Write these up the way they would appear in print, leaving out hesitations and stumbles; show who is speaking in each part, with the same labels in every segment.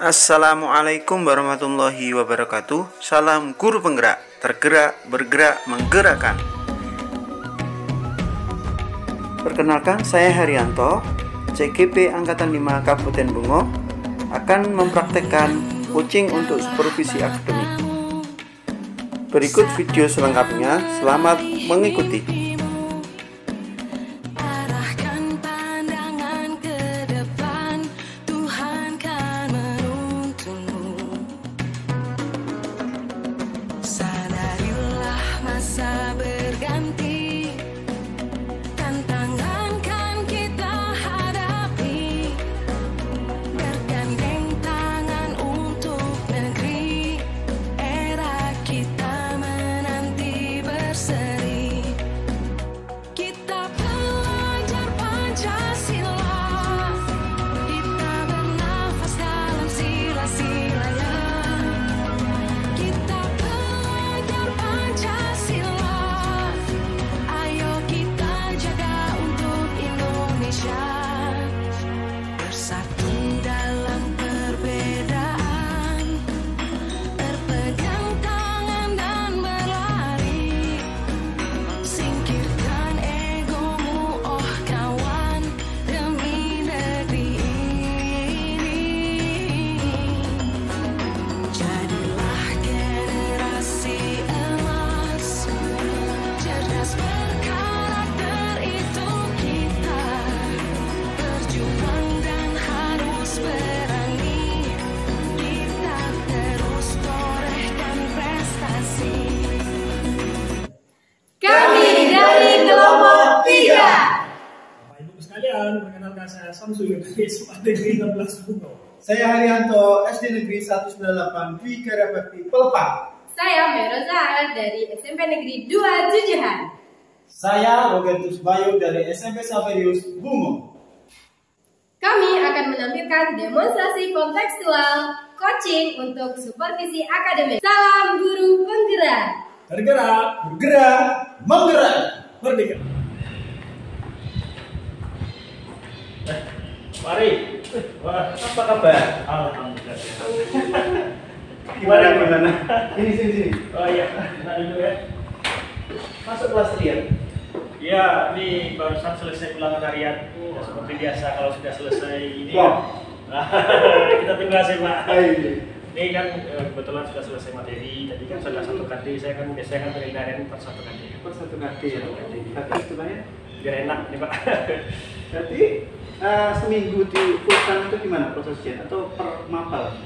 Speaker 1: Assalamualaikum warahmatullahi wabarakatuh. Salam guru penggerak, tergerak, bergerak, menggerakkan. Perkenalkan, saya Haryanto, CGP Angkatan 5 Kabupaten Bungo, akan mempraktekkan coaching untuk supervisi akademik. Berikut video selengkapnya, selamat mengikuti.
Speaker 2: Perkenalkan saya Samsul dari SD Negeri 16 Bungo.
Speaker 3: Saya Haryanto, SD Negeri 198 Dwi Karyabakti Pelepah.
Speaker 4: Saya Meroza dari SMP Negeri 2 Jujuhan.
Speaker 5: Saya Rogentus Bayu dari SMP Saverius Bungo.
Speaker 4: Kami akan menampilkan demonstrasi kontekstual coaching untuk supervisi akademik. Salam guru penggerak.
Speaker 2: Tergerak,
Speaker 3: Bergerak, menggerak.
Speaker 2: merdeka.
Speaker 5: Mari. Wah, apa kabar?
Speaker 2: Alhamdulillah.
Speaker 5: Gimana?
Speaker 3: Sini.
Speaker 5: Oh iya, nah dulu ya. Masuk kelas lihat.
Speaker 2: Ya, ini barusan selesai ulangan harian. Ya, seperti biasa kalau sudah selesai ini.
Speaker 3: Wah.
Speaker 2: Kita tunggu hasil, Pak.
Speaker 3: Hai.
Speaker 2: Ini kan kebetulan sudah selesai materi. Tadi kan sudah satu kali. Saya kan biasanya kan penilaian per satu kali.
Speaker 3: Per satu kaki. Tapi sebenarnya
Speaker 2: Biar enak nih, Pak.
Speaker 3: berarti seminggu di kursan itu gimana prosesnya atau per mapel?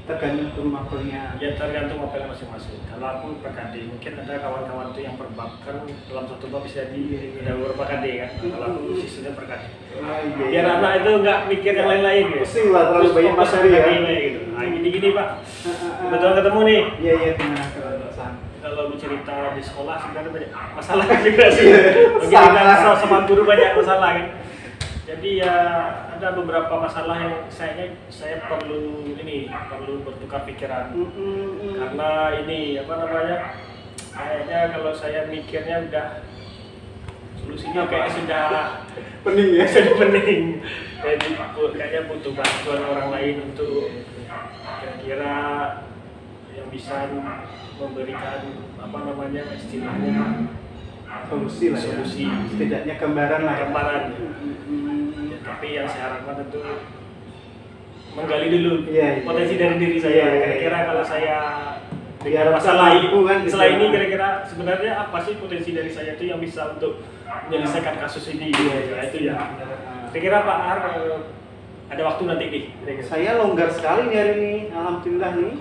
Speaker 3: Tergantung per mapelnya.
Speaker 2: Ya tergantung mapel masing-masing. Kalau aku per KD, mungkin ada kawan-kawan tuh yang per bab kan dalam satu bab bisa ada beberapa KD kan. Kalau aku sisanya per KD.
Speaker 3: Iya.
Speaker 2: Biar anak itu nggak mikir yang lain-lain gitu.
Speaker 3: Pusing lah terlalu
Speaker 2: Terus
Speaker 3: banyak
Speaker 2: fokus
Speaker 3: materi ya.
Speaker 2: KD-nya gitu. Nah gini-gini Pak. Kebetulan ketemu nih.
Speaker 3: Iya gimana kalau
Speaker 2: Kalau bercerita di sekolah sebenarnya banyak masalah juga sih. Mungkin kita sama guru banyak masalah kan. Jadi ya ada beberapa masalah yang saya perlu bertukar pikiran. Karena ini kayaknya kalau saya mikirnya udah solusinya kayak sudah
Speaker 3: pening ya.
Speaker 2: sudah pening. Jadi kayaknya butuh bantuan orang lain untuk kira-kira yang bisa memberikan istilahnya
Speaker 3: Solusi lah ya.
Speaker 2: Solusi.
Speaker 3: Setidaknya gambaran lah.
Speaker 2: gambaran. Ya, tapi yang saya harapkan tentu menggali dulu potensi dari diri saya. Kira-kira kalau saya dengan masalah ini kira-kira sebenarnya apa sih potensi dari saya itu yang bisa untuk menyelesaikan kasus ini? Itu ya. Kira-kira Pak Ar ada waktu nanti nih.
Speaker 3: Saya longgar sekali nih hari ini, alhamdulillah nih.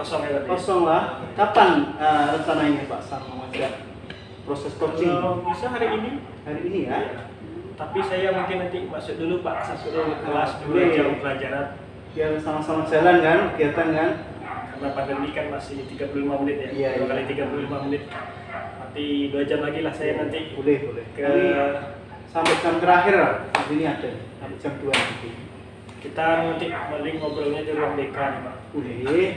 Speaker 2: Kosong
Speaker 3: lah. Kapan rencananya Pak Sam mengajak proses coaching?
Speaker 2: Bisa hari ini.
Speaker 3: Hari ini ya.
Speaker 2: Tapi saya mungkin nanti masuk dulu Pak, saya suruh kelas dulu jam pelajaran.
Speaker 3: Biar sama-sama jalan kan, kegiatan kan.
Speaker 2: Karena pandemi kan masih 35 menit ya.
Speaker 3: Iya.
Speaker 2: 2 kali 35 menit. Nanti 2 jam lagi lah saya nanti.
Speaker 3: Boleh. Sampai jam terakhir lah. Hari ini ada. Sampai jam 2 nanti.
Speaker 2: Kita nanti paling ngobrolnya di ruang BK nih Pak.
Speaker 3: Boleh.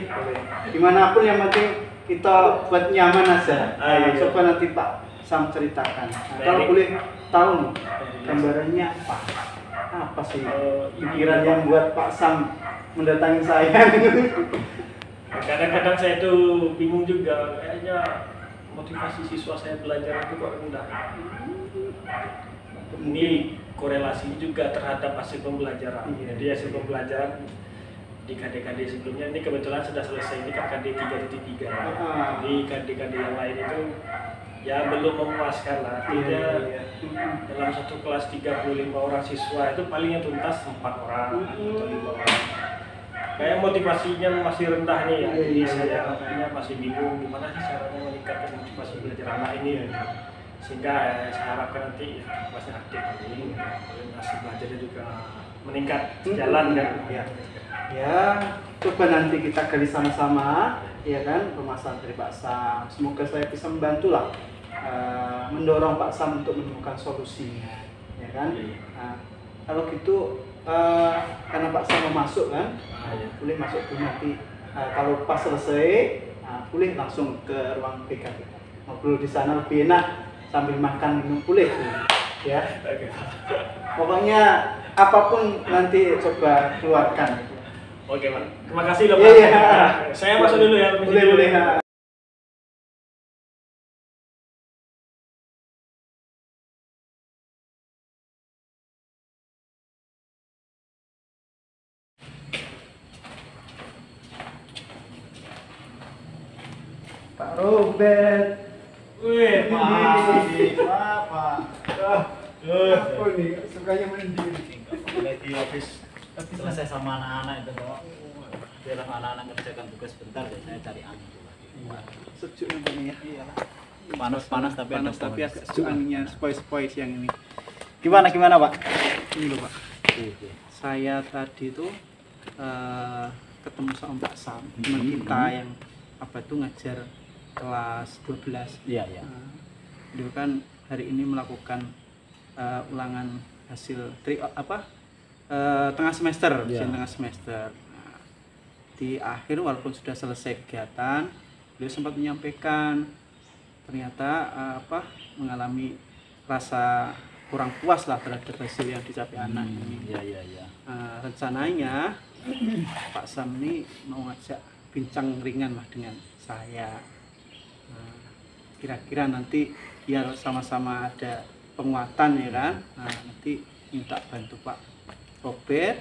Speaker 3: Dimanapun yang penting kita buat nyaman aja.
Speaker 2: Iya.
Speaker 3: Coba nanti Pak Sam ceritakan. Kalau boleh tahu nih gambarannya apa? Apa sih pikiran yang buat Pak Sam mendatangi saya.
Speaker 2: Kadang-kadang saya tuh bingung juga, kayaknya motivasi siswa saya belajar itu kok rendah. Ini korelasi juga terhadap hasil pembelajaran.
Speaker 3: Iya.
Speaker 2: Jadi hasil pembelajaran di KD-KD sebelumnya ini kebetulan sudah selesai, ini kan KD 3.3. Di KD-KD yang lain itu ya belum memuaskan lah. Artinya dalam satu kelas 35 orang siswa itu paling yang tuntas 4 orang atau 5 orang. Kayak motivasinya masih rendah nih ya. Jadi saya makanya masih bingung gimana sih caranya meningkatkan motivasi belajar anak ini ya. Sehingga saya harapkan nanti ya, kelasnya aktif ini, hasil belajarnya juga meningkat jalan kan.
Speaker 3: Ya, coba nanti kita gali sama-sama, ya kan, permasalahan dari Pak Sam. Semoga saya bisa membantu lah, mendorong Pak Sam untuk menemukan solusinya, ya kan. Nah, kalau gitu, karena Pak Sam mau masuk kan, boleh masuk dulu nanti. Kalau pas selesai, boleh langsung ke ruang PK. Ngobrol di sana lebih enak sambil makan minum boleh, ya. Pokoknya apapun nanti coba keluarkan.
Speaker 2: Oke Pak, terima kasih loh Pak.
Speaker 3: Iya.
Speaker 2: Saya masuk dulu ya.
Speaker 3: Boleh. Pak Robert.
Speaker 5: Wih,
Speaker 3: Pak. Apa nih? Sukanya mendiri.
Speaker 5: lagi habis selesai sama anak-anak itu kok. Biar anak-anak ngerjakan tugas bentar deh, saya cari angin dulu.
Speaker 3: Sejuk ini ya. Iyalah.
Speaker 5: Panas tapi ada
Speaker 3: panas tapi
Speaker 5: pohon.
Speaker 3: agak sejuk anginnya, sepoi-sepoi siang ini.
Speaker 5: Gimana Pak?
Speaker 3: Ini loh Pak. Saya tadi tuh ketemu sama Pak Sam, teman kita yang apa tuh ngajar kelas 12.
Speaker 5: Iya.
Speaker 3: Dia kan hari ini melakukan ulangan hasil tengah semester, ujian tengah semester. Nah, di akhir walaupun sudah selesai kegiatan, beliau sempat menyampaikan ternyata mengalami rasa kurang puas lah terhadap hasil yang dicapai anak ini.
Speaker 5: Iya.
Speaker 3: Rencananya Pak Sam ini mau ngajak bincang ringan lah dengan saya. Kira-kira nanti biar sama-sama ada penguatan ya kan. Nah, nanti minta bantu Pak Robert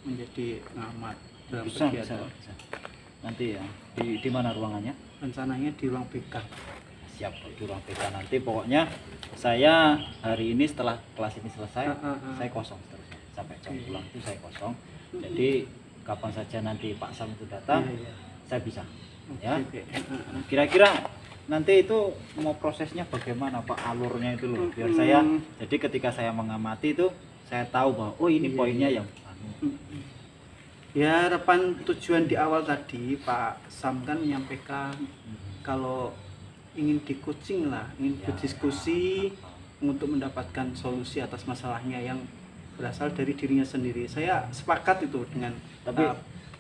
Speaker 3: menjadi pengamat dalam kegiatan.
Speaker 5: Bisa. Nanti ya di mana ruangannya?
Speaker 3: Rencananya di ruang BK.
Speaker 5: Siap, di ruang BK nanti. Pokoknya saya hari ini setelah kelas ini selesai, saya kosong terus sampai jam pulang itu saya kosong. Jadi kapan saja nanti Pak Sam itu datang, saya bisa. Ya. Kira-kira nanti itu mau prosesnya bagaimana Pak, alurnya itu loh, biar saya jadi ketika saya mengamati itu saya tahu bahwa oh ini poinnya yang
Speaker 3: ya. Harapan tujuan di awal tadi Pak Sam kan menyampaikan kalau ingin di coaching lah, ingin berdiskusi untuk mendapatkan solusi atas masalahnya yang berasal dari dirinya sendiri. Saya sepakat itu dengan
Speaker 5: tapi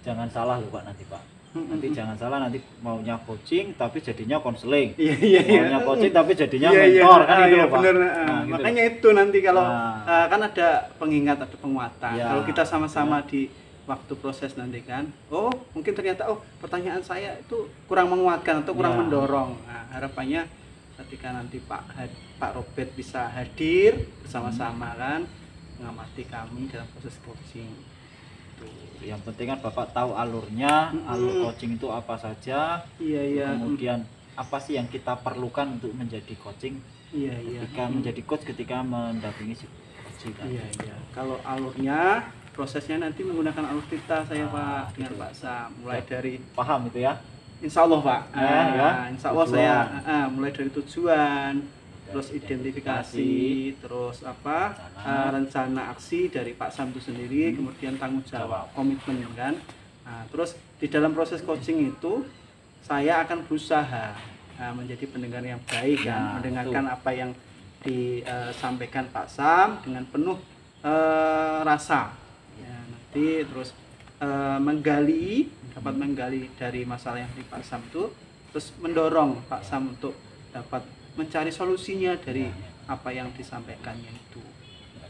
Speaker 5: jangan salah loh Pak nanti Pak. Nanti jangan salah, nanti maunya coaching tapi jadinya konseling. Maunya coaching tapi jadinya mentor kan itu loh Pak.
Speaker 3: Bener.
Speaker 5: Gitu
Speaker 3: Makanya
Speaker 5: loh.
Speaker 3: itu nanti kalau kan ada pengingat, ada penguatan. Kalau kita sama-sama di waktu proses nanti kan, oh mungkin ternyata pertanyaan saya itu kurang menguatkan atau kurang mendorong. Nah, harapannya ketika nanti Pak Robert bisa hadir bersama-sama kan mengamati kami dalam proses coaching.
Speaker 5: Yang penting kan Bapak tahu alurnya, alur coaching itu apa saja.
Speaker 3: Iya.
Speaker 5: Kemudian apa sih yang kita perlukan untuk menjadi coaching?
Speaker 3: Iya.
Speaker 5: Ketika menjadi coach, ketika mendampingi si coaching.
Speaker 3: Iya. Kalau alurnya, prosesnya nanti menggunakan alur kita saya Pak dengan Pak Sam. Mulai dari
Speaker 5: paham itu ya?
Speaker 3: Insya Allah Pak. Insya Allah
Speaker 5: Tujuan.
Speaker 3: saya mulai dari tujuan, terus identifikasi, terus rencana aksi dari Pak Sam itu sendiri, kemudian tanggung jawab, komitmen kan. Nah, terus di dalam proses coaching itu saya akan berusaha menjadi pendengar yang baik kan, mendengarkan apa yang disampaikan Pak Sam dengan penuh rasa. Ya, nanti terus dapat menggali dari masalah yang di Pak Sam itu, terus mendorong Pak Sam untuk dapat mencari solusinya dari apa yang disampaikannya itu.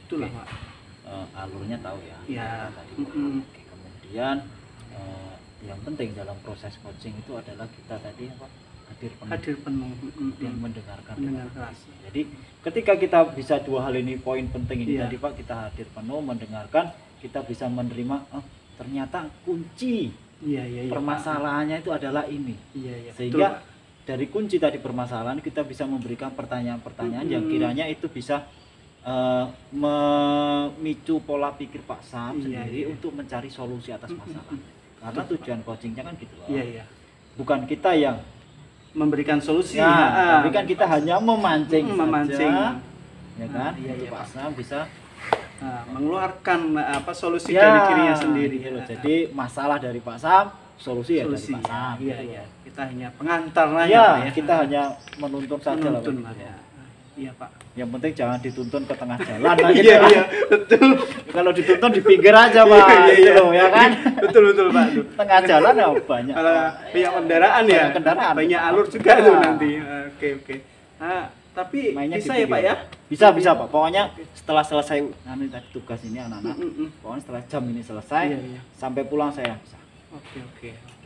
Speaker 3: Itulah Pak.
Speaker 5: Alurnya tahu ya.
Speaker 3: Ya.
Speaker 5: Oke, kemudian yang penting dalam proses coaching itu adalah kita tadi apa, hadir penuh dan mendengarkan dengan keras. Jadi ketika kita bisa dua hal ini, poin penting ini tadi Pak, kita hadir penuh, mendengarkan, kita bisa menerima ternyata kunci permasalahannya itu adalah ini. Sehingga dari kunci tadi permasalahan kita bisa memberikan pertanyaan-pertanyaan yang kiranya itu bisa memicu pola pikir Pak Sam sendiri untuk mencari solusi atas masalah. Karena tujuan coachingnya kan gitu loh. Bukan kita yang
Speaker 3: memberikan solusi,
Speaker 5: tapi kan kita hanya memancing saja, ya kan? Pak Sam bisa
Speaker 3: mengeluarkan solusi dari dirinya sendiri.
Speaker 5: Jadi masalah dari Pak Sam, solusi dari Pak Sam.
Speaker 3: Kita hanya pengantar aja.
Speaker 5: Kita hanya menuntun saja lah.
Speaker 3: Iya Pak.
Speaker 5: Yang penting jangan dituntun ke tengah jalan lah.
Speaker 3: Iya betul.
Speaker 5: Kalau dituntun di pinggir aja Pak, ya kan?
Speaker 3: Betul Pak.
Speaker 5: Tengah jalan ya banyak.
Speaker 3: Banyak kendaraan ya. Banyak alur juga tuh nanti. Oke. Tapi
Speaker 5: mainnya
Speaker 3: bisa ya Pak ya?
Speaker 5: Bisa Pak. Pokoknya setelah selesai tadi tugas ini anak-anak, pokoknya setelah jam ini selesai sampai pulang saya bisa.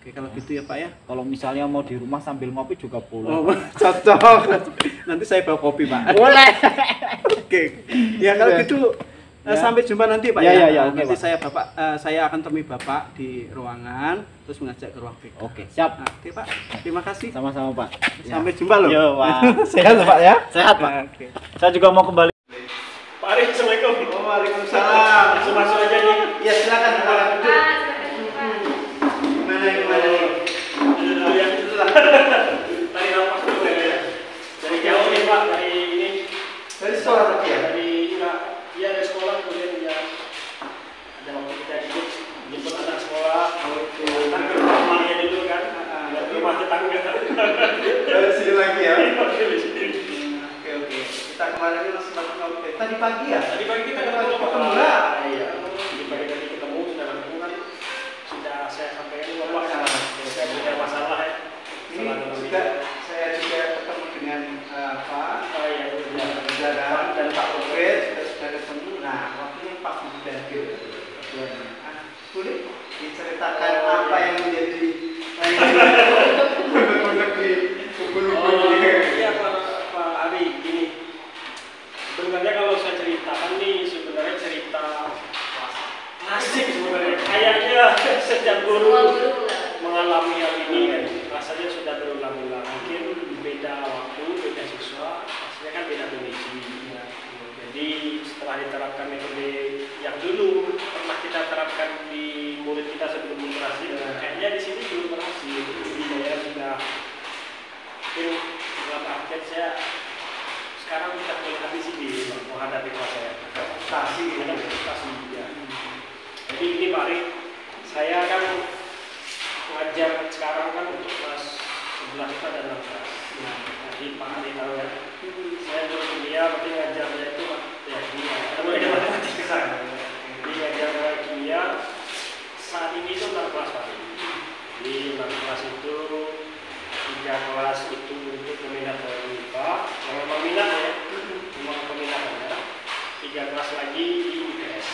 Speaker 5: Oke, kalau gitu ya Pak ya. Kalau misalnya mau di rumah sambil ngopi juga boleh.
Speaker 3: Cocok. Nanti saya bawa kopi Pak.
Speaker 5: Boleh.
Speaker 3: Oke. Ya kalau gitu sampai jumpa nanti Pak
Speaker 5: ya.
Speaker 3: Nanti saya akan temui Bapak di ruangan terus mengajak ke ruang BK.
Speaker 5: Oke, siap.
Speaker 3: Oke Pak. Terima kasih.
Speaker 5: Sama-sama Pak.
Speaker 3: Sampai jumpa loh.
Speaker 5: Yo, Pak.
Speaker 3: Sehat loh Pak ya?
Speaker 5: Sehat Pak.
Speaker 3: Oke.
Speaker 5: Saya juga mau kembali.
Speaker 2: Pak Arif, assalamualaikum.
Speaker 3: Waalaikumsalam.
Speaker 2: Masuk aja nih.
Speaker 3: Ya silakan Pak. Gimana nih?
Speaker 2: Tadi napas dulu ya. Dari jauh nih Pak, dari ini.
Speaker 3: Dari sekolah tadi ya?
Speaker 2: Dari sekolah kemudian ya ada waktu kita jemput anak sekolah, antar ke rumahnya dulu kan, ke rumah tetangga.
Speaker 3: Dari sini lagi ya?
Speaker 2: Dari sini.
Speaker 3: Oke. Kita kemarin masih ngobrol. Tadi pagi ya?
Speaker 2: Tadi pagi kita
Speaker 3: ketemu.
Speaker 2: Iya. Tadi pagi ketemu sudah ketemu kan, sudah saya sampaikan bahwa saya punya masalah ya.
Speaker 3: Ini juga saya juga ketemu dengan Saudara dan Pak Profes sudah ketemu. Nah, waktunya Pak Budi hadir. Boleh diceritakan apa yang menjadi untuk di kubu-kubu ini?
Speaker 2: Iya Pak Ari, gini. Sebenarnya kalau saya ceritakan nih, sebenarnya cerita asik sebenarnya. Kayaknya setiap guru mengalami hal ini kan, rasanya sudah berulang-ulang. Mungkin beda waktu, beda siswa, pastinya kan beda kondisi. Jadi setelah diterapkan metode yang dulu pernah kita terapkan di murid kita sebelum berhasil, kayaknya di sini belum berhasil. Jadi saya sudah mungkin dalam artian saya sekarang kita mulai habis ini menghadapi kelas saya. Prestasi ya. Jadi ini Pak Arif, saya kan ngajar sekarang kan untuk kelas 11 itu ada 6 kelas. Jadi Pak Arif tahu ya. Saya dulu kuliah, berarti ngajarnya itu ya kimia. Ada matematika. Jadi ngajar kimia saat ini itu 6 kelas Pak. Jadi 6 kelas itu 3 kelas itu untuk peminat dari IPA, yang memang minat ya, memang peminatannya. 3 kelas lagi di IPS,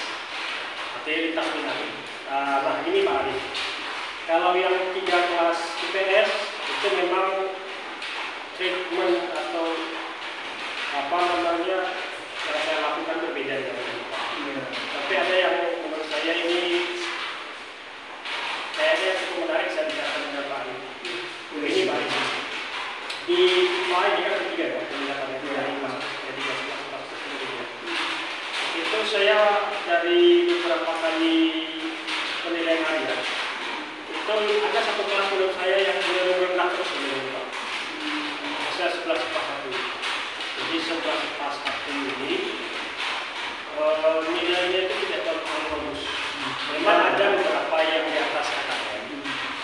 Speaker 2: artinya lintas minat. Nah ini Pak Arif, kalau yang 3 kelas IPS itu memang treatment atau apa namanya yang saya lakukan berbeda dengan IPA. Tapi ada yang menurut saya ini kayaknya cukup menarik saya bicarakan dengan Pak Arif. Ini Pak Arif, di IPA ini kan ketiga ya, peminatannya dari kelas, jadi kelas itu saya dari beberapa kali penilaian harian itu ada satu kelas menurut saya yang benar-benar rendah terus menurut Pak. Saya 11 pas 1. Jadi 11 pas 1 ini nilainya itu tidak terlalu bagus. Memang ada beberapa yang di atas KKM,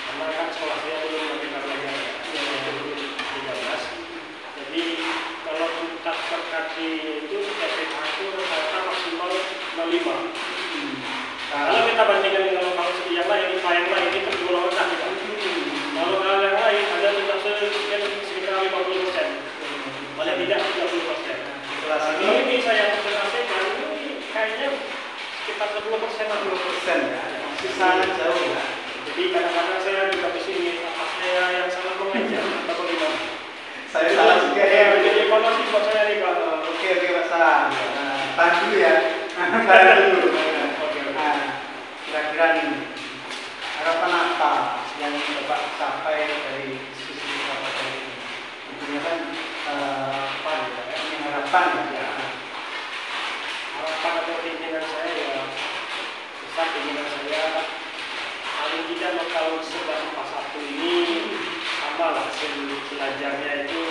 Speaker 2: karena kan sekolah saya belum melakukan pelajaran ya, 13. Jadi kalau tingkat terkati itu TPK itu rata-rata maksimal 65. Kalau kita bandingkan dengan kalau yang lain, IPA yang lain ini tergolong rendah kita. Kalau hal yang lain ada tidak sekitar 50%, paling tidak 30%. Ini saya presentasikan ini kayaknya sekitar 10%
Speaker 3: ya. Masih sangat jauh harapan ya.
Speaker 2: Harapan atau keinginan saya ya, besar keinginan saya paling tidak kalau 1141 ini sama lah hasil belajarnya itu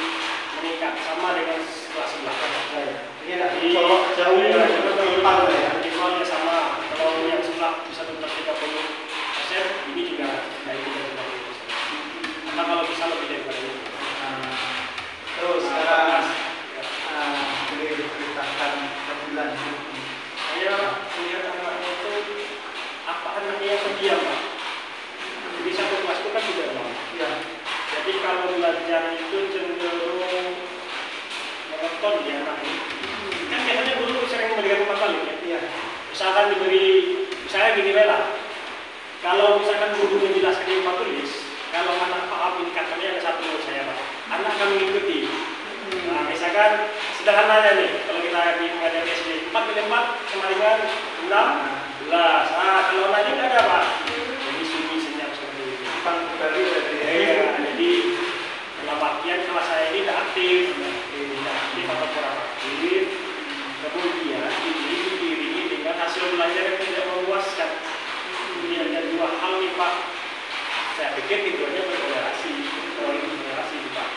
Speaker 2: meningkat sama dengan kelas 11.
Speaker 3: Iya, jauh ya.
Speaker 2: Minimalnya sama. Kalau yang sebelah bisa 30%, ini juga dari 30%. Karena kalau bisa lebih daripada itu.
Speaker 3: Terus sekarang boleh diceritakan bulan
Speaker 2: Saya melihat anaknya itu apa anaknya yang pendiam, Pak. Jadi satu kelas itu kan tidak lama.
Speaker 3: ya.
Speaker 2: Jadi kalau belajar itu cenderung monoton ya anaknya. Kan biasanya guru sering memberikan umpan balik ya.
Speaker 3: Iya.
Speaker 2: Misalkan misalnya gini lah. Kalau misalkan guru menjelaskan umpan tulis, kalau anak paham indikatornya ada satu menurut saya, Pak. Anak akan mengikuti. Nah, misalkan sederhananya nih, kalau kita di mengajar SD 4 kali 4 sama dengan 16. Nah, kalau nanti nggak ada, Pak. Jadi sunyi senyap seperti itu.
Speaker 3: Kali berarti.
Speaker 2: Ya, jadi dalam artian kelas saya ini tidak aktif atau kurang aktif. Kemudian ini diiringi dengan hasil belajar yang tidak memuaskan. Ini ada dua hal nih, Pak. Saya pikir tujuannya berkolerasi, Pak.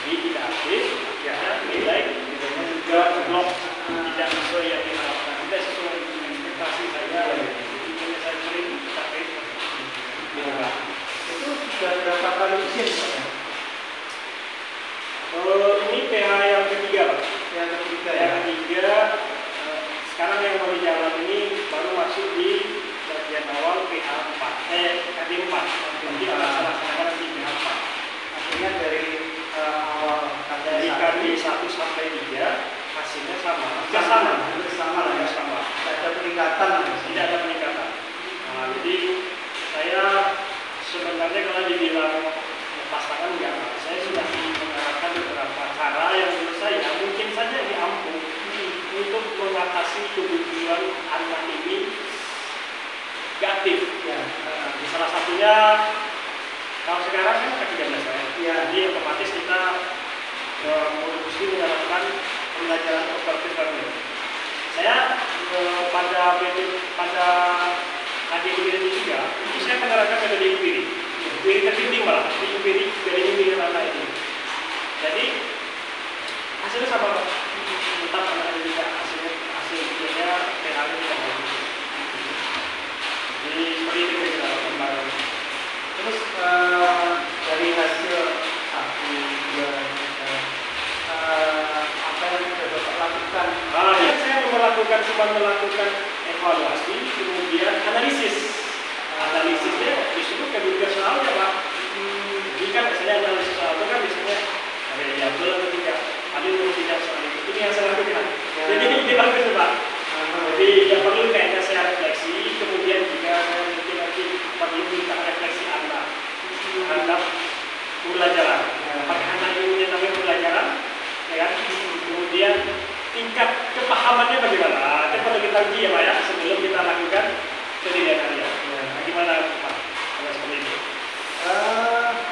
Speaker 2: Ini tidak aktif, ya nilai nilainya juga blok tidak sesuai yang diharapkan, tidak sesuai dengan ekspektasi saya. Jadi saya sering capek. Ya,
Speaker 3: Itu sudah berapa kali ujian Pak?
Speaker 2: Ini PH yang ketiga, Pak.
Speaker 3: Yang ketiga ya.
Speaker 2: Yang ketiga, sekarang yang baru jalan ini baru masuk di bagian awal PH 4, KD 4. Nanti akan laksanakan di PH 4.
Speaker 3: Artinya dari awal
Speaker 2: Dari KD 1 sampai 3 hasilnya sama. Sama lah ya, sama.
Speaker 3: Tidak ada peningkatan.
Speaker 2: Tidak ada peningkatan. Nah, jadi saya sebenarnya kalau dibilang lepas tangan enggak, saya sudah mengarahkan beberapa cara yang menurut saya mungkin saja diampu untuk mengatasi kebutuhan anak ini gak aktif.
Speaker 3: Ya.
Speaker 2: Di salah satunya kalau sekarang kan ke-13 ya. Jadi otomatis kita mesti menerapkan pembelajaran operatif learning. Saya pada adik ini juga, itu saya menerapkan metode empiri. Empiri terbimbing malah, empiri dari empiri anak ini. Jadi hasilnya sama, tetap anak ini juga hasilnya PH-nya tidak bagus. Jadi seperti itu kita lakukan.
Speaker 3: Terus dari hasil 1, 2, apa yang sudah Bapak lakukan?
Speaker 2: Saya melakukan evaluasi, kemudian analisis. Analisisnya disebut kebutuhan soalnya, Pak. Jadi kan misalnya analisis soal itu kan biasanya ada yang betul atau tidak, ada yang tidak soal itu. Ini yang saya lakukan. Jadi ini bagus, Pak. Jadi yang perlu kayaknya saya refleksi, kemudian juga saya mungkin nanti perlu minta refleksi anak terhadap pembelajaran. Apakah anak ini namanya pembelajaran, ya kan? Kemudian tingkat kepahamannya bagaimana? Itu perlu kita uji ya, Pak ya, sebelum kita lakukan penilaian harian. Nah, gimana Pak? Kalau seperti itu?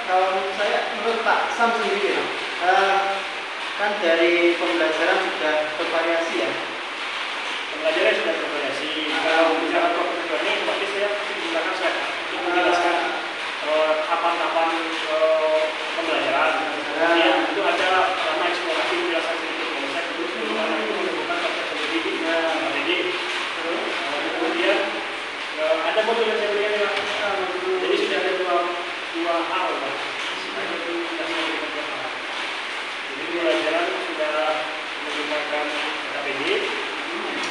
Speaker 3: Kalau menurut saya, menurut Pak Sam sendiri, kan dari pembelajaran sudah bervariasi ya.
Speaker 2: Pembelajaran sudah bervariasi. Kalau bicara profesor ini, berarti saya menggunakan slide untuk menjelaskan tahapan-tahapan pembelajaran. Kemudian itu ada nama eksplorasi penjelasan sedikit konsep itu bagaimana itu menemukan konsep sendiri. Jadi kemudian ada modul yang saya berikan ya. Jadi sudah ada dua hal, Pak. Jadi pembelajaran sudah menggunakan KPD,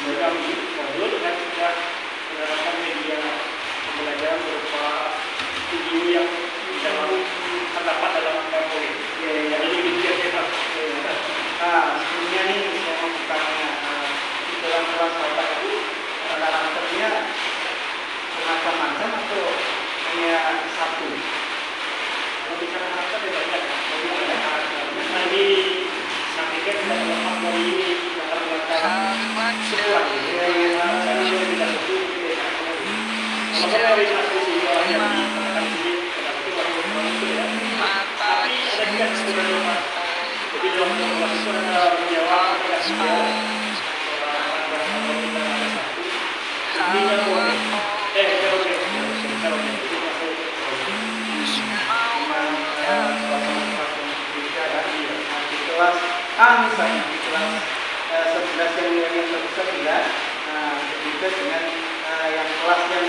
Speaker 2: juga modul dan sudah menerapkan media pembelajaran berupa video yang terdapat dalam PowerPoint. Jadi video cetak.
Speaker 3: Sebelumnya nih saya mau bertanya, di dalam kelas Bapak itu karakternya macam-macam atau hanya satu?
Speaker 2: Kalau bicara karakter ya banyak. Jadi ada karakternya. Tadi saya pikir tidak terlepas dari ini latar belakang sebuah. Saya tidak setuju. Kalau saya dari asli sih orang yang dikatakan sini
Speaker 3: A misalnya di kelas 11 yang nilainya 111, nah berbeda dengan yang kelas yang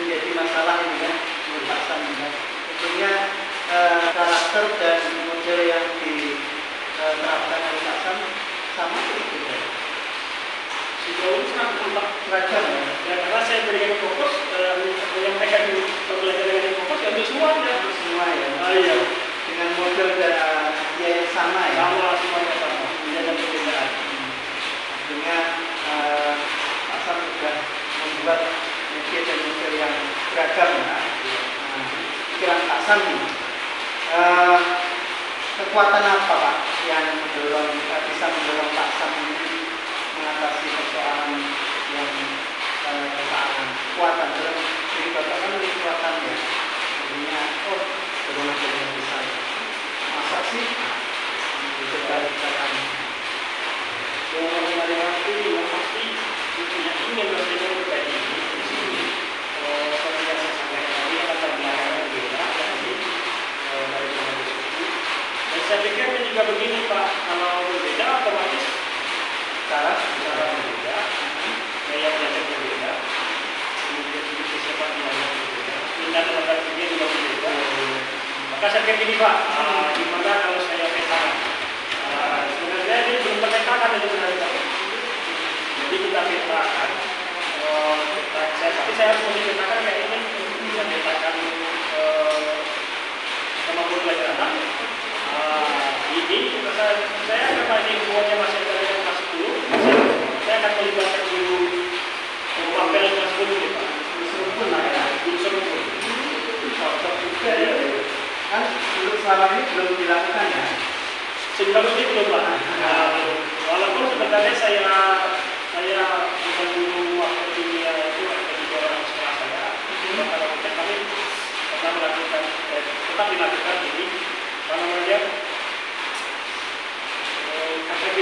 Speaker 3: menjadi masalah ini kan menurut Pak Sam juga. Tentunya karakter dan model yang diterapkan oleh Pak Sam sama atau berbeda?
Speaker 2: Sejauh ini sangat kompak
Speaker 3: Seragam ya?
Speaker 2: ya, karena saya berikan fokus menyampaikan pembelajaran yang fokus ya untuk semuanya.
Speaker 3: Semua ya?
Speaker 2: Iya.
Speaker 3: Dengan model dan yang sama ya?
Speaker 2: Sama, semuanya sama, tidak ada perbedaan.
Speaker 3: Artinya Pak Sam sudah membuat media dan model yang beragam ya. Pikiran Pak Sam ini kekuatan apa Pak yang bisa mendorong Pak Sam ini mengatasi persoalan yang kekuatan dalam diri Bapak kan lebih kekuatan ya. Artinya bagaimana bisa masa sih itu barisan
Speaker 2: Yang dari waktu yang pasti yang ingin memberikan berbagi di sini. Seperti yang saya sampaikan tadi, latar belakang berbeda dari diskusi. Dan saya pikir juga begini Pak, kalau berbeda otomatis cara berbeda, gaya belajar berbeda, kemudian sudut sepak belajar berbeda, minat lembaga kerja juga berbeda. Maka saya pikir gini Pak, gimana kalau saya petakan? Sebenarnya ini belum terpetakan itu sebenarnya. Jadi kita petakan, tapi saya harus memetakan kayak ini, bisa petakan kemampuan belajar anak. Ini saya karena ini semuanya masih ada yang kelas 10, saya akan melibatkan dulu mapel kelas 10 nih Pak. Unsur juga ya.
Speaker 3: Kan untuk selama ini belum dilakukan ya?
Speaker 2: Sebelum ini belum Pak. Walaupun sebenarnya saya bukan guru waktu kimia itu ada di dalam sekolah saya. Kalau kami pernah melakukan, tetap dilakukan ini, apa namanya? KTB,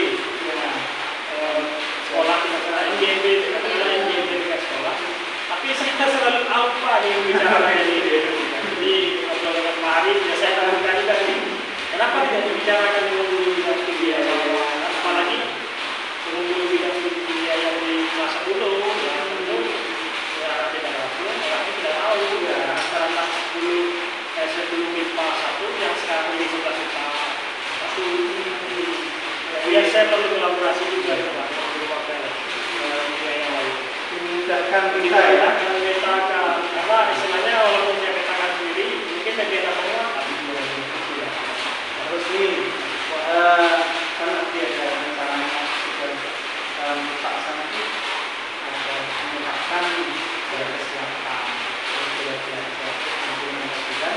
Speaker 2: sekolah katakanlah MGB, katakanlah MGB dengan sekolah. Tapi saya selalu alfa yang bicara ini. Jadi kalau dengan kemarin ya saya lakukan juga ini. Kenapa tidak dibicarakan dengan guru bidang kimia? Apalagi dengan guru bidang kimia yang di masa dulu, yang dulu ya tidak tahu, orang tidak tahu ya antara kelas 10 sebelum IPA 1 yang sekarang menjadi 11 IPA 1. Ya saya perlu kolaborasi juga dengan guru-guru yang lain.
Speaker 3: Memudahkan kita
Speaker 2: Kita
Speaker 3: ya?
Speaker 2: memetakan, karena istilahnya walaupun saya petakan sendiri, mungkin kegiatan semua
Speaker 3: Terus nih, kan nanti ada rencananya juga Pak Sam itu ada menetapkan kesiapan belajar dan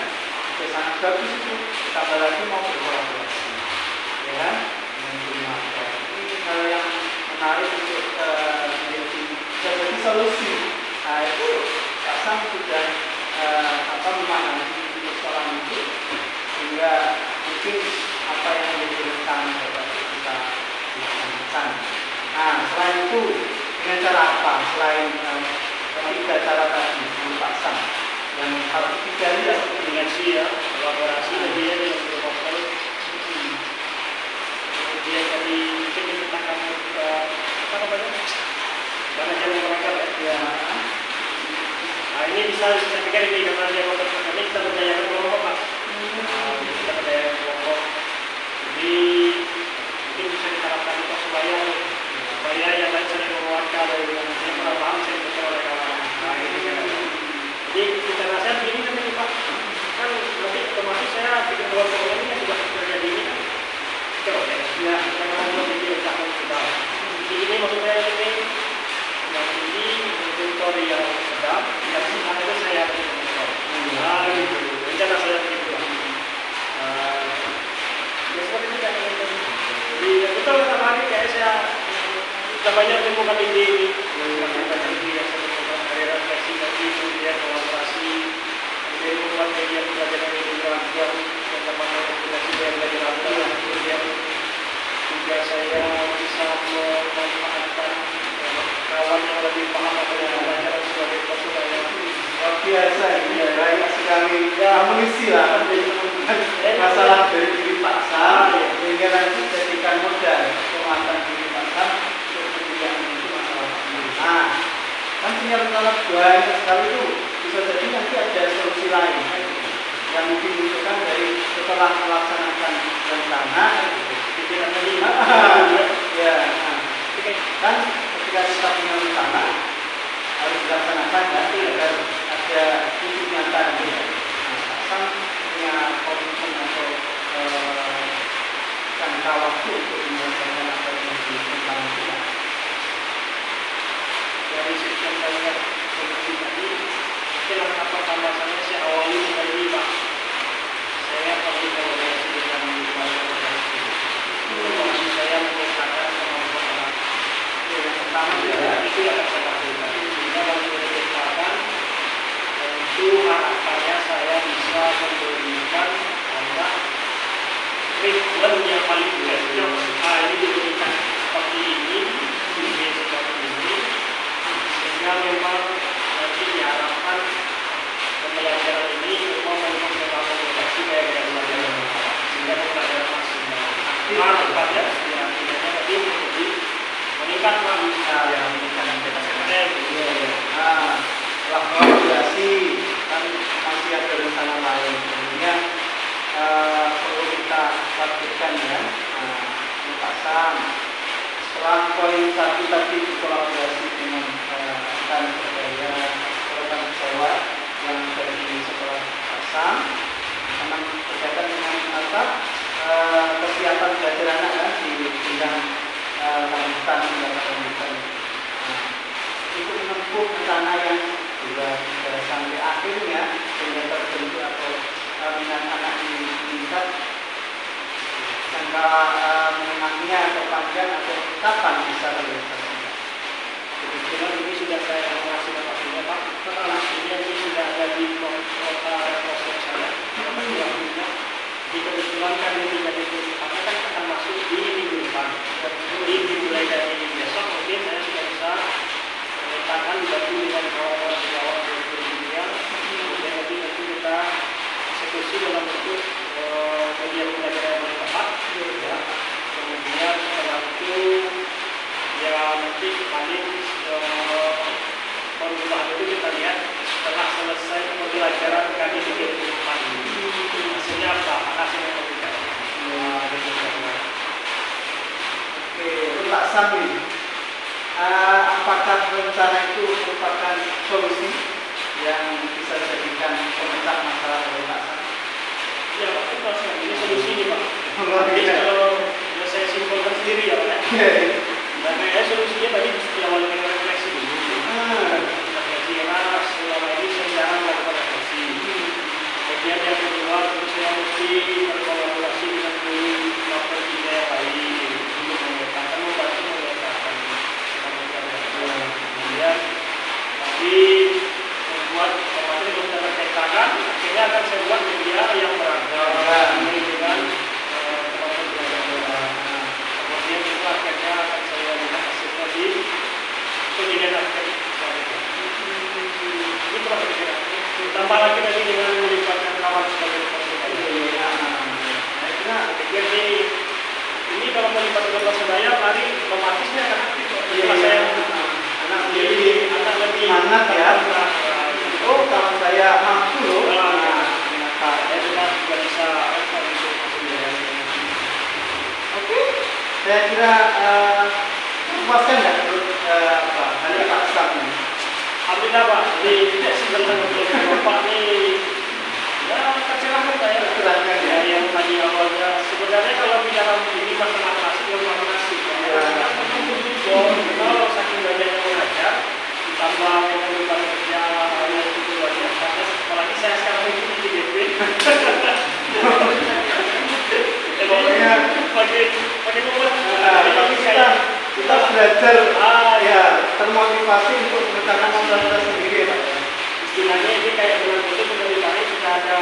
Speaker 3: itu sangat bagus itu. Tambah lagi mau berkolaborasi, ya kan? Dengan dunia ini hal yang menarik untuk jadi solusi. Nah itu Pak Sam sudah memahami persoalan itu sehingga mungkin apa yang menjadi rencana dapat kita lakukan. Nah selain itu dengan cara apa? Selain ketiga cara tadi menurut Pak Sam yang hal ketiga ini ya
Speaker 2: koordinasi ya, kolaborasi dia dengan berkolaborasi. Kemudian tadi mungkin dipetakan apa namanya? Karena dia mereka ya. Nah ini bisa saya pikir ini karena dia motor ini kita berdayakan kelompok Pak. Kita berdayakan kelompok. Jadi mungkin bisa diterapkan itu supaya yang lain sering menguatkan dari yang pernah paham saya betul oleh kawan. Nah ini kan. Jadi kita rasa begini kan ini Pak. Kan nanti otomatis saya bikin kelompok ini yang sudah terjadi ini kan. Oke. Ya, karena belum dijelaskan kita. Jadi ini maksudnya ini yang ini tutorial sedang yang sedang itu saya tutorial. Nah gitu, rencana saya begitu Pak. Ya seperti itu kan. Jadi betul sama lagi kayak saya sudah banyak menemukan ide ini. Menemukan ide yang saya temukan dari refleksi tadi, kemudian kolaborasi, kemudian membuat media pembelajaran yang beragam, yang termasuk kombinasi dengan belajar agama, kemudian juga saya bisa memanfaatkan kawan yang lebih paham atau yang belajar sebagai konsultan yang
Speaker 3: luar biasa ini ya, banyak sekali amunisi lah masalah dari diri Pak Sam sehingga nanti jadikan modal banyak sekali itu bisa jadi nanti ada solusi lain kan, gitu. Yang dibutuhkan dari setelah melaksanakan rencana pikiran lima ya nah, kan ketika kita punya rencana harus dilaksanakan nanti agar ada wujud nyata nanti ya. Nah, kan punya komitmen atau jangka waktu untuk menyelesaikan apa yang ditentang kita.
Speaker 2: Dari sekian banyak solusi tadi, mungkin apa tambahannya saya awali dengan ini Pak. Saya perlu kolaborasi dengan organisasi. Informasi saya meningkatkan kemampuan anak. Yang pertama itu yang akan saya lakukan. Sehingga kalau sudah dilakukan, tentu harapannya saya bisa memberikan anak treatment yang paling cocok. Ini diberikan seperti ini, seperti ini. Sehingga memang nanti diharapkan pembelajaran ini memang mengakomodasi gaya pembelajaran sehingga pembelajaran maksimal. Harapannya ya tidaknya tadi menjadi meningkat bisa yang meningkat kita sebenarnya gitu.
Speaker 3: Nah, setelah kolaborasi kan masih ada rencana lain. Tentunya perlu kita lakukan ya. Pak Sam, setelah poin 1 tadi kolaborasi dengan rekan kerja rekan sewa yang dari sekolah Pak Sam, memang berkaitan dengan apa kesiapan belajar anak kan di bidang lanjutan pendidikan. Untuk menempuh rencana yang sudah sampai akhirnya sehingga terbentuk atau minat anak meningkat jangka menengahnya atau panjang atau kapan bisa direalisasikan.
Speaker 2: Kebetulan ini sudah saya evaluasi waktunya Pak. Waktunya ini sudah ada di kota kosong saya. Waktunya di kebetulan kan ini jadi karena kan akan masuk di minggu depan. Jadi dimulai dari besok mungkin saya sudah bisa memetakan dibantu dengan kawan-kawan sejawat dari kemudian nanti kita eksekusi dalam bentuk media pembelajaran yang tepat. Ya. Kemudian setelah itu ya nanti paling perubahan itu kita lihat setelah selesai pembelajaran kami bikin rumah ini hasilnya apa? Hasilnya apa kita?
Speaker 3: Oke, Pak Sami, apakah rencana itu merupakan solusi yang bisa dijadikan pemecah masalah dari Pak Sami?
Speaker 2: Ya Pak, itu ini solusi ini Pak. Jadi kalau saya simpulkan sendiri ya Pak. Dan saya solusinya tadi diawali dengan refleksi dulu. Refleksi karena selama ini saya jarang melakukan refleksi. Kemudian yang kedua tentu saya mesti berkolaborasi dengan guru maupun tiga yang lain untuk memetakan membantu memetakan. Kemudian tadi membuat materi belum terpetakan, akhirnya akan saya buat media yang beragam dengan kemampuan belajar. Kemudian itu akhirnya akan saya lihat hasilnya di pendidikan akhir. Ini proses kita. Tambah lagi tadi dengan melibatkan kawan sebagai persebaya. Jadi ini kalau melibatkan persebaya, mari otomatisnya akan aktif. Saya anak lebih
Speaker 3: semangat ya. Oh, kalau saya mampu loh.
Speaker 2: Saya juga bisa.
Speaker 3: Oke, saya kira memuaskan nggak menurut dari Pak Sam ini?
Speaker 2: Alhamdulillah Pak, di sebentar Bapak ini ya kecelakaan saya.
Speaker 3: Kecelakaan ya.
Speaker 2: Yang tadi awalnya sebenarnya kalau bicara ini masalah klasik dan matematik. Kalau saking banyaknya mengajar, ditambah kehidupan kerja yang itu banyak, apalagi saya sekarang itu di DP.
Speaker 3: Pokoknya
Speaker 2: pakai nomor.
Speaker 3: Kita belajar ya termotivasi untuk memecahkan masalah kita sendiri ya Pak.
Speaker 2: Istilahnya ini kayak dengan itu pemberitaan kita ada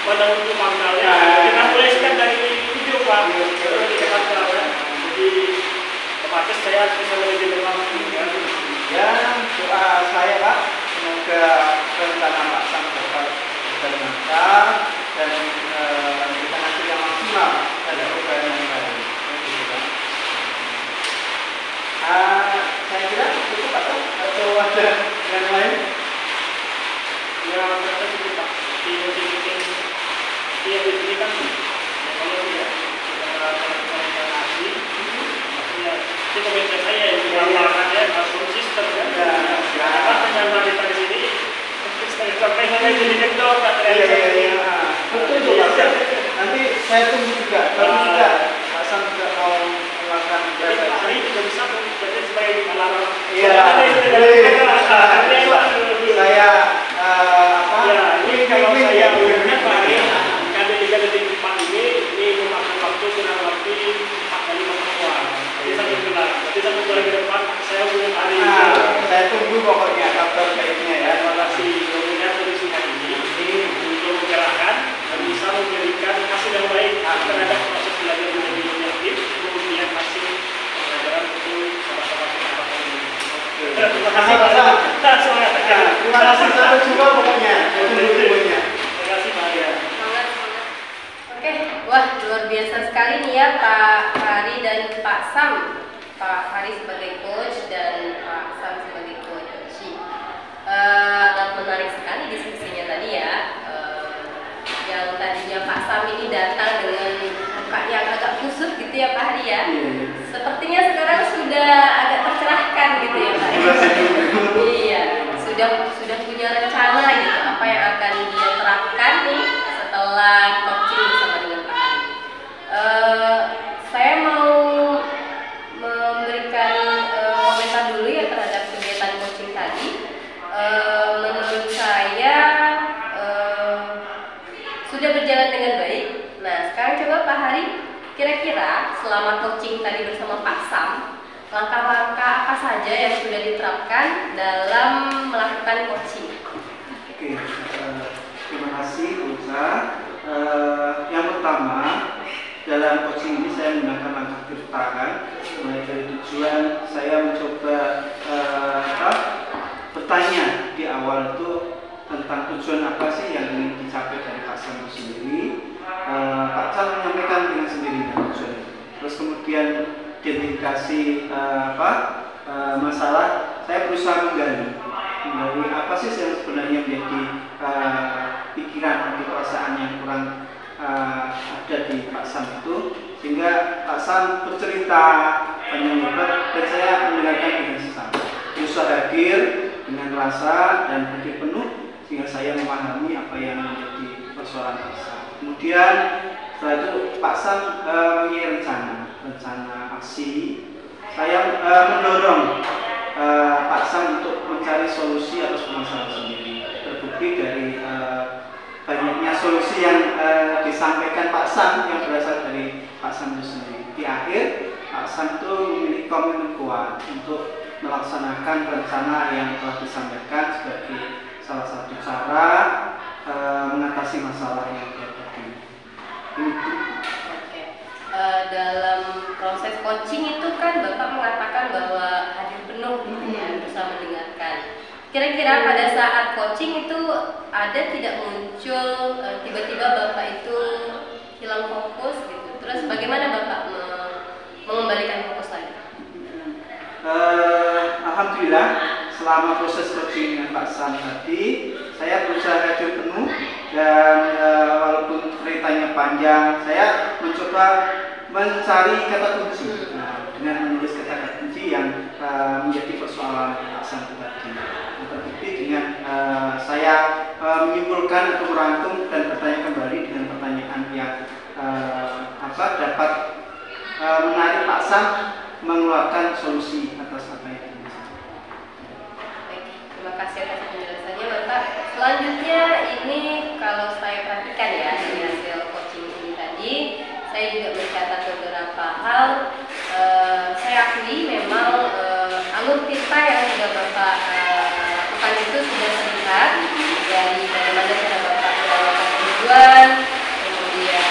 Speaker 2: pada untuk pangkalnya. Kita tuliskan dari video Pak. Jadi otomatis saya bisa lebih dalam.
Speaker 3: Ya doa saya Pak, semoga rencana Pak Sam dapat terlaksana dan kita hasil yang maksimal pada program yang baru. Saya kira cukup atau ada Yang lain?
Speaker 2: Ya ternyata cukup Pak. Di meeting yang di sini kan kalau tidak komunikasi, maksudnya itu komentar saya yang melakukan ya langsung sistem kan. Karena penyambar di sini sampai saya jadi kendor Pak.
Speaker 3: Betul tuh Pak. Nanti saya tunggu juga. Bagus juga. Pak Sam juga mau melakukan
Speaker 2: Pak hari juga bisa berarti sebagai alarm.
Speaker 3: Iya. Saya apa?
Speaker 2: Ya, ini kalau saya melihat Pak ini ada 3 detik 4 ini memakan waktu kurang lebih 4 kali pertemuan. Jadi sampai bulan. Jadi sampai bulan ke depan saya belum hari.
Speaker 3: Saya tunggu pokoknya kabar baiknya ya.
Speaker 2: Terima kasih. Kemudian tulisan ini untuk mengerahkan dan bisa memberikan hasil yang baik terhadap proses belajar menjadi lebih aktif. Kemudian hasil pembelajaran itu sama-sama kita pakai. Terima kasih Pak.
Speaker 3: Terima kasih sampai jumpa pokoknya. Terima
Speaker 2: kasih Pak Arya.
Speaker 4: Semangat, semangat. Oke, wah luar biasa sekali nih ya Pak Hari dan Pak Sam. Pak Hari sebagai coach dan Pak Sam sebagai coach. Sangat menarik sekali diskusinya tadi ya. Yang tadinya Pak Sam ini datang dengan muka yang agak kusut gitu ya Pak Hari ya. Sepertinya sekarang sudah agak tercerahkan gitu ya Pak. Iya, sudah punya rencana gitu apa yang akan dia terapkan nih setelah coaching bersama dengan Pak Hari. Saya mau memberikan komentar dulu ya terhadap kegiatan coaching tadi. Menurut saya sudah berjalan dengan baik. Nah, sekarang coba Pak Hari, kira-kira selama coaching tadi bersama Pak Sam, langkah-langkah apa saja yang sudah diterapkan dalam melakukan coaching?
Speaker 3: Oke, terima kasih Uca. Yang pertama, dalam coaching ini saya menggunakan langkah tangan. Mulai dari tujuan saya mencoba bertanya di awal itu tentang tujuan apa sih yang ingin dicapai dari Pak Sam itu sendiri. Pak Sam menyampaikan dengan sendirinya tujuan itu. Terus kemudian identifikasi masalah, saya berusaha menggali apa sih yang sebenarnya menjadi pikiran atau perasaan yang kurang ada di Pak Sam itu, sehingga Pak Sam bercerita panjang lebar dan saya mendengarkan dengan sesama, berusaha hadir dengan rasa dan hadir penuh sehingga saya memahami apa yang menjadi persoalan Pak Sam. Kemudian setelah itu Pak Sam mempunyai rencana aksi. Saya mendorong Pak Sam untuk mencari solusi atas permasalahan sendiri. Terbukti dari banyaknya solusi yang disampaikan Pak Sam yang berasal dari Pak Sam itu sendiri. Di akhir Pak Sam itu memiliki komitmen kuat untuk melaksanakan rencana yang telah disampaikan sebagai salah satu cara mengatasi masalah yang terjadi.
Speaker 4: Dalam proses coaching itu kan Bapak mengatakan bahwa hadir penuh ya, berusaha mendengarkan. Kira-kira pada saat coaching itu ada tidak muncul tiba-tiba Bapak itu hilang fokus gitu. Terus bagaimana Bapak mengembalikan fokus lagi?
Speaker 3: Alhamdulillah selama proses coaching dengan Pak Sam tadi saya berusaha hadir penuh dan walaupun ceritanya panjang saya mencoba mencari kata kunci dengan menulis kata kunci yang menjadi persoalan Pak Sam tadi. Terbukti dengan saya menyimpulkan atau merangkum dan bertanya kembali dengan pertanyaan yang dapat menarik Pak Sam mengeluarkan solusi atas apa yang terjadi.
Speaker 4: Baik, terima kasih atas penjelasannya Bapak. Selanjutnya ini kalau saya perhatikan ya dari hasil coaching ini tadi, saya juga mencatat beberapa hal. Saya akui memang alur cerita yang sudah Bapak lakukan itu sudah terlihat dari bagaimana cara Bapak melakukan tujuan, kemudian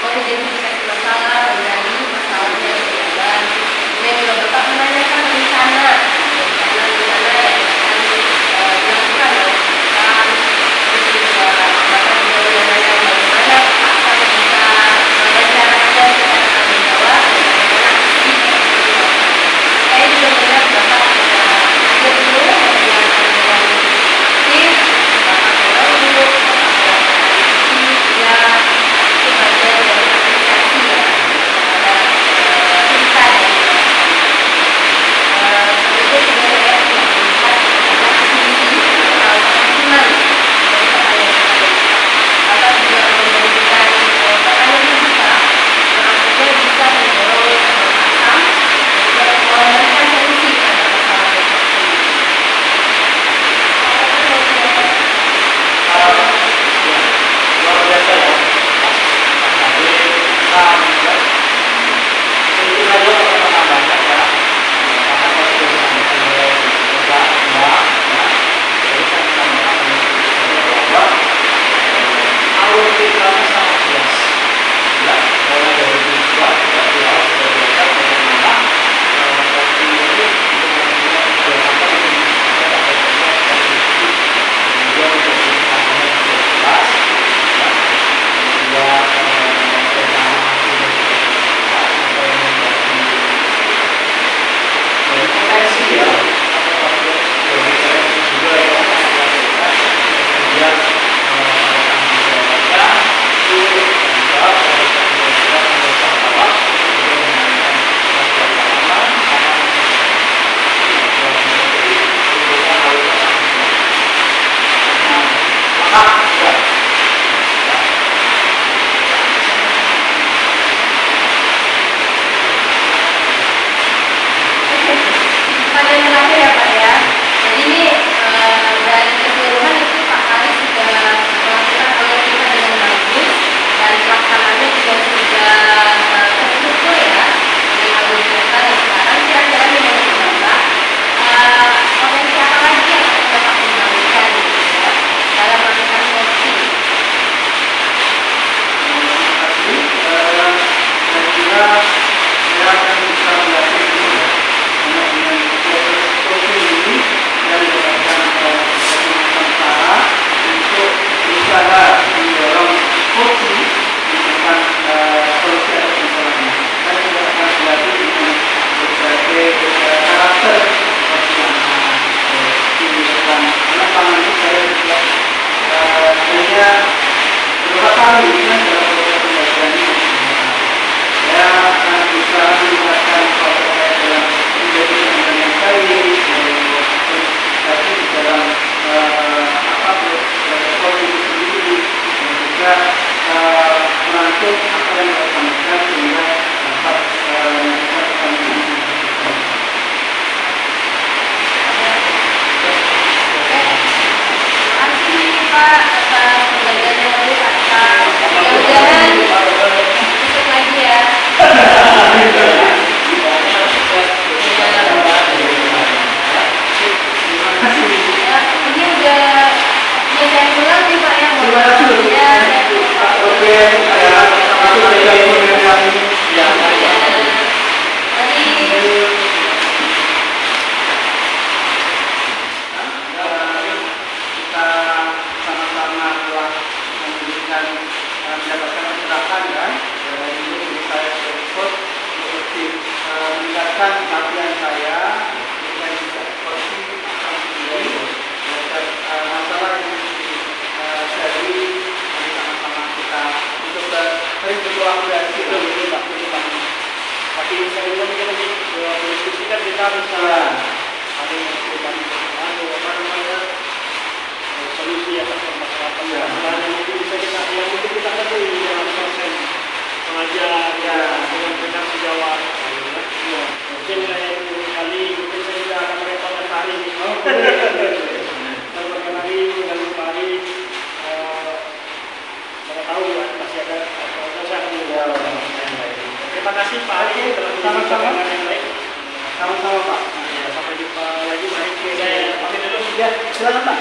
Speaker 4: mengidentifikasi masalah, mengenali masalahnya yang berjalan, kemudian juga Bapak menanyakan rencana yang akan dilakukan oleh Pak Sam, terus juga Bapak juga menanyakan bagaimana Pak Sam bisa
Speaker 3: apa harusnya dalam proses pembelajaran ini. Saya akan berusaha meningkatkan kualitas dalam menjadi pendidikan yang baik, tapi di dalam proses itu sendiri, dan juga merangkum apa yang saya sampaikan sehingga dapat meningkatkan kemampuan.
Speaker 4: Pak atas pembelajaran yang tadi Pak. Mudah-mudahan besok lagi ya. Ini udah saya pulang nih Pak ya.
Speaker 3: Oke, mendapatkan pencerahan kan, dari ini saya ikut meningkatkan latihan saya dan juga porsi sendiri dan masalah yang jadi sama-sama kita untuk berkolaborasi itu Pak.
Speaker 2: Tapi saya juga mikir lagi diskusi kan kita bisa ada yang solusi atas permasalahan mungkin bisa kita temui dalam proses mengajar ya dengan benar sejawat. Mungkin kali mungkin saya juga akan merepotkan hari ini. Merepotkan hari dengan hari saya tahu ya masih ada saya akan terima kasih Pak Ari telah
Speaker 3: sama-sama
Speaker 2: yang baik.
Speaker 3: Sama-sama Pak.
Speaker 2: Ya, sampai jumpa lagi. Saya pamit dulu.
Speaker 3: Ya, silakan Pak.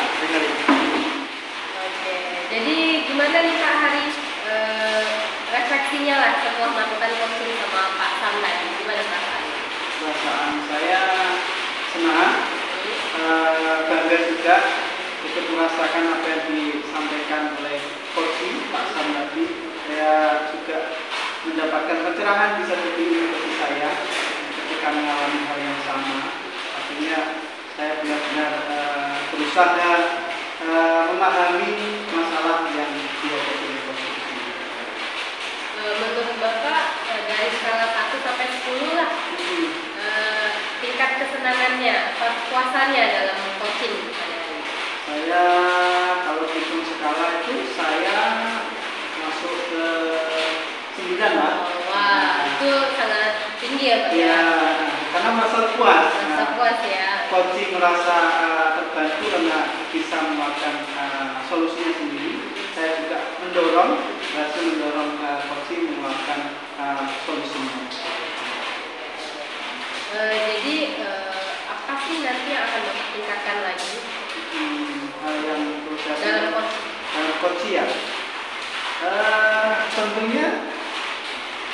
Speaker 4: Oke, jadi gimana nih Pak Hari refleksinya lah setelah melakukan coaching sama Pak Sam tadi, gimana perasaan?
Speaker 3: Perasaan saya senang, bangga juga ikut merasakan apa yang disampaikan oleh coaching Pak Sam tadi. Saya juga mendapatkan pencerahan di satu titik seperti saya ketika mengalami hal yang sama. Artinya saya benar-benar berusaha memahami masalah yang dihadapi oleh coaching.
Speaker 4: Menurut Bapak dari skala 1 sampai 10 lah, tingkat kesenangannya, kepuasannya dalam coaching?
Speaker 3: Saya kalau hitung skala itu saya masuk ke 9 lah.
Speaker 4: Wah, itu sangat tinggi ya Pak
Speaker 3: Ya, karena merasa puas.
Speaker 4: Merasa puas ya.
Speaker 3: Coaching merasa terbantu karena bisa memuatkan solusinya sendiri. Saya juga berhasil mendorong coaching memuatkan solusinya.
Speaker 4: Jadi apa sih nanti yang akan Bapak tingkatkan lagi?
Speaker 3: Hal yang perlu saya
Speaker 4: Dalam
Speaker 3: coaching ya. Tentunya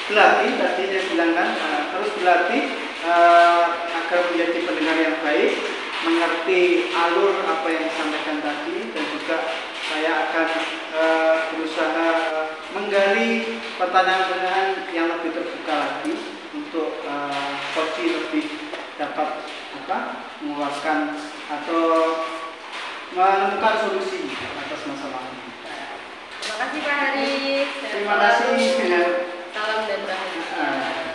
Speaker 3: berlatih, tadi saya bilangkan harus berlatih agar menjadi pendengar yang baik, mengerti alur apa yang disampaikan tadi, dan juga saya akan berusaha menggali pertanyaan-pertanyaan yang lebih terbuka lagi untuk coaching lebih dapat mengeluarkan atau menemukan solusi atas masalah ini.
Speaker 4: Terima kasih Pak Hari.
Speaker 3: Terima kasih.
Speaker 4: Salam dan bahagia.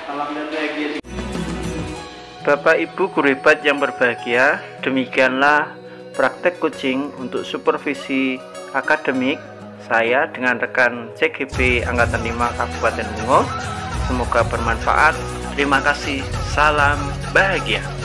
Speaker 3: Salam dan bahagia.
Speaker 1: Bapak Ibu guru hebat yang berbahagia, demikianlah praktek coaching untuk supervisi akademik saya dengan rekan CGP Angkatan 5 Kabupaten Bungo. Semoga bermanfaat. Terima kasih. Salam bahagia.